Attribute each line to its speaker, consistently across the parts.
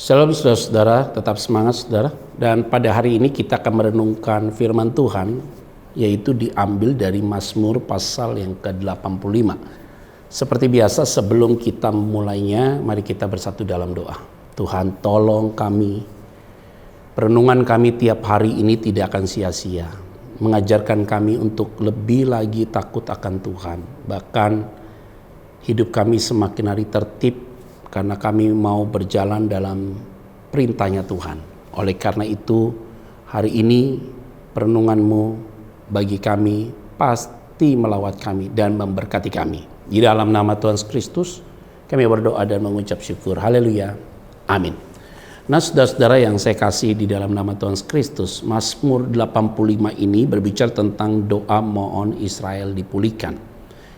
Speaker 1: Shalom saudara-saudara, tetap semangat saudara. Dan pada hari ini kita akan merenungkan firman Tuhan, yaitu diambil dari Mazmur pasal yang ke-85. Seperti biasa sebelum kita memulainya, mari kita bersatu dalam doa. Tuhan tolong kami, perenungan kami tiap hari ini tidak akan sia-sia. Mengajarkan kami untuk lebih lagi takut akan Tuhan. Bahkan hidup kami semakin hari tertib, karena kami mau berjalan dalam perintahnya Tuhan. Oleh karena itu, hari ini perenungan-Mu bagi kami pasti melawat kami dan memberkati kami. Di dalam nama Tuhan Yesus Kristus, kami berdoa dan mengucap syukur. Haleluya. Amin. Nah, saudara-saudara yang saya kasih di dalam nama Tuhan Yesus Kristus, Mazmur 85 ini berbicara tentang doa mohon Israel dipulihkan.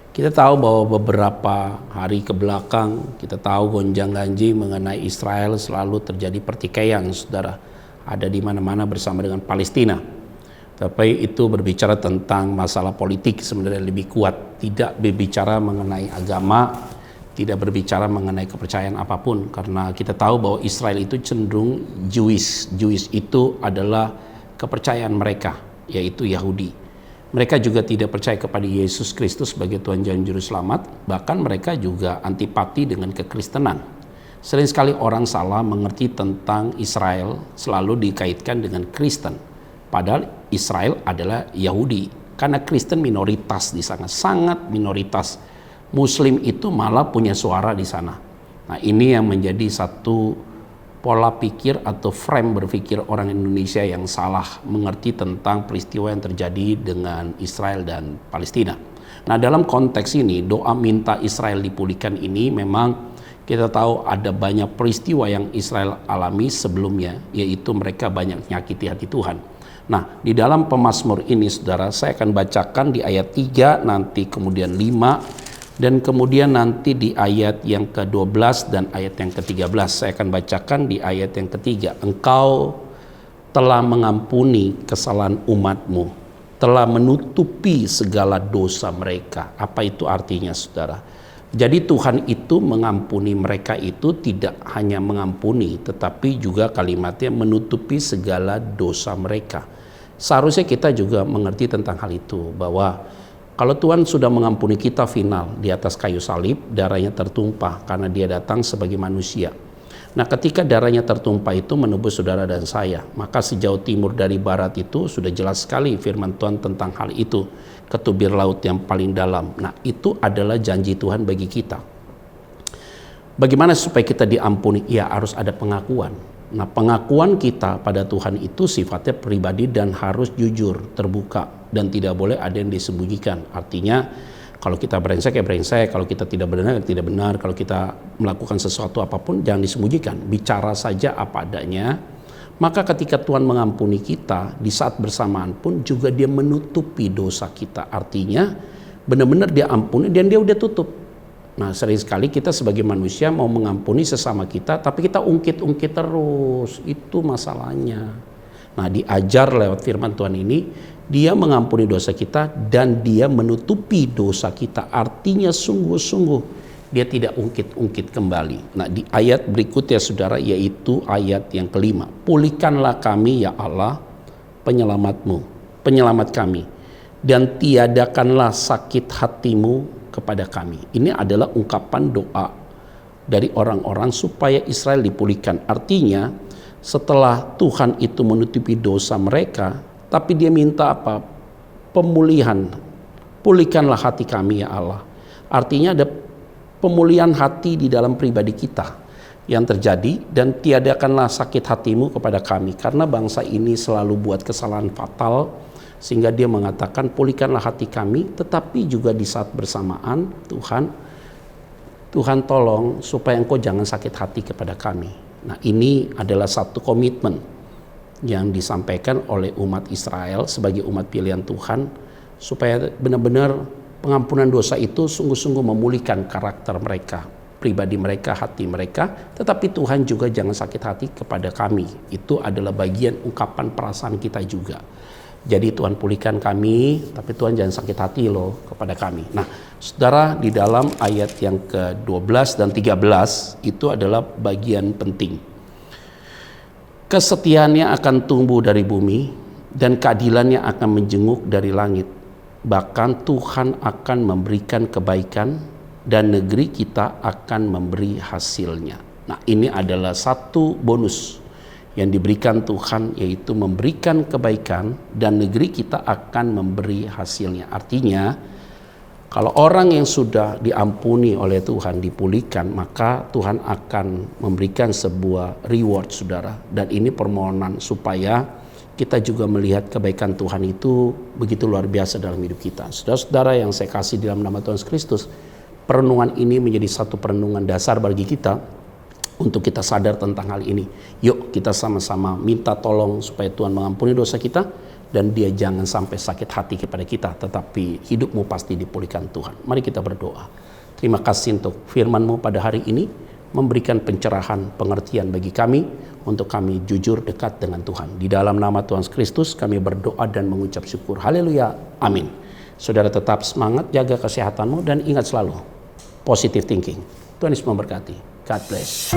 Speaker 1: Kita tahu bahwa beberapa hari ke belakang, kita tahu gonjang-ganjing mengenai Israel selalu terjadi pertikaian, saudara. Ada di mana-mana bersama dengan Palestina. Tapi itu berbicara tentang masalah politik sebenarnya lebih kuat. Tidak berbicara mengenai agama, tidak berbicara mengenai kepercayaan apapun. Karena kita tahu bahwa Israel itu cenderung Jewish. Jewish itu adalah kepercayaan mereka, yaitu Yahudi. Mereka juga tidak percaya kepada Yesus Kristus sebagai Tuhan dan Juru Selamat. Bahkan mereka juga antipati dengan kekristenan. Sering sekali orang salah mengerti tentang Israel selalu dikaitkan dengan Kristen. Padahal Israel adalah Yahudi. Karena Kristen minoritas di sana, sangat minoritas. Muslim itu malah punya suara di sana. Nah, ini yang menjadi satu pola pikir atau frame berpikir orang Indonesia yang salah mengerti tentang peristiwa yang terjadi dengan Israel dan Palestina. Nah, dalam konteks ini doa minta Israel dipulihkan ini memang kita tahu ada banyak peristiwa yang Israel alami sebelumnya, yaitu mereka banyak menyakiti hati Tuhan. Nah, di dalam pemazmur ini saudara, saya akan bacakan di ayat 3, nanti kemudian 5, dan kemudian nanti di ayat yang ke-12 dan ayat yang ke-13. Saya akan bacakan di ayat yang ketiga. Engkau telah mengampuni kesalahan umat-Mu, telah menutupi segala dosa mereka. Apa itu artinya saudara? Jadi Tuhan itu mengampuni mereka itu tidak hanya mengampuni, tetapi juga kalimatnya menutupi segala dosa mereka. Seharusnya kita juga mengerti tentang hal itu, bahwa kalau Tuhan sudah mengampuni kita final di atas kayu salib, darahnya tertumpah karena dia datang sebagai manusia. Nah, ketika darahnya tertumpah itu menebus saudara dan saya, maka sejauh timur dari barat itu sudah jelas sekali firman Tuhan tentang hal itu. Ke tubir laut yang paling dalam. Nah, itu adalah janji Tuhan bagi kita. Bagaimana supaya kita diampuni? Ya, harus ada pengakuan. Nah, pengakuan kita pada Tuhan itu sifatnya pribadi dan harus jujur, terbuka, dan tidak boleh ada yang disembunyikan. Artinya kalau kita brengsek ya brengsek, kalau kita tidak benar ya tidak benar, kalau kita melakukan sesuatu apapun jangan disembunyikan, bicara saja apa adanya. Maka ketika Tuhan mengampuni kita, di saat bersamaan pun juga dia menutupi dosa kita. Artinya benar-benar dia ampuni dan dia udah tutup. Nah, sering sekali kita sebagai manusia mau mengampuni sesama kita, tapi kita ungkit-ungkit terus. Itu masalahnya. Nah, diajar lewat firman Tuhan ini, dia mengampuni dosa kita dan dia menutupi dosa kita. Artinya sungguh-sungguh dia tidak ungkit-ungkit kembali. Nah, di ayat berikutnya saudara, yaitu ayat yang kelima. Pulihkanlah kami ya Allah, penyelamat kami. Dan tiadakanlah sakit hatimu kepada kami. Ini adalah ungkapan doa dari orang-orang supaya Israel dipulihkan. Artinya setelah Tuhan itu menutupi dosa mereka, tapi dia minta apa? Pemulihan. Pulihkanlah hati kami ya Allah. Artinya ada pemulihan hati di dalam pribadi kita yang terjadi, dan tiadakanlah sakit hatimu kepada kami, karena bangsa ini selalu buat kesalahan fatal. Sehingga dia mengatakan pulihkanlah hati kami, tetapi juga di saat bersamaan Tuhan tolong supaya engkau jangan sakit hati kepada kami. Nah, ini adalah satu komitmen yang disampaikan oleh umat Israel sebagai umat pilihan Tuhan, supaya benar-benar pengampunan dosa itu sungguh-sungguh memulihkan karakter mereka, pribadi mereka, hati mereka. Tetapi Tuhan juga jangan sakit hati kepada kami. Itu adalah bagian ungkapan perasaan kita juga. Jadi Tuhan pulihkan kami, tapi Tuhan jangan sakit hati loh kepada kami. Nah, saudara, di dalam ayat yang ke-12 dan 13 itu adalah bagian penting. Kesetiaannya akan tumbuh dari bumi dan keadilannya akan menjenguk dari langit. Bahkan Tuhan akan memberikan kebaikan dan negeri kita akan memberi hasilnya. Nah, ini adalah satu bonus yang diberikan Tuhan, yaitu memberikan kebaikan dan negeri kita akan memberi hasilnya. Artinya, kalau orang yang sudah diampuni oleh Tuhan dipulihkan, maka Tuhan akan memberikan sebuah reward, saudara. Dan ini permohonan supaya kita juga melihat kebaikan Tuhan itu begitu luar biasa dalam hidup kita. Saudara-saudara yang saya kasih dalam nama Tuhan Yesus Kristus, perenungan ini menjadi satu perenungan dasar bagi kita untuk kita sadar tentang hal ini. Yuk kita sama-sama minta tolong supaya Tuhan mengampuni dosa kita dan Dia jangan sampai sakit hati kepada kita, tetapi hidupmu pasti dipulihkan Tuhan. Mari kita berdoa. Terima kasih untuk firman-Mu pada hari ini, memberikan pencerahan, pengertian bagi kami, untuk kami jujur dekat dengan Tuhan. Di dalam nama Tuhan Kristus kami berdoa dan mengucap syukur. Haleluya, amin. Saudara tetap semangat, jaga kesehatanmu, dan ingat selalu, positive thinking. Tuhan Yesus memberkati. God bless.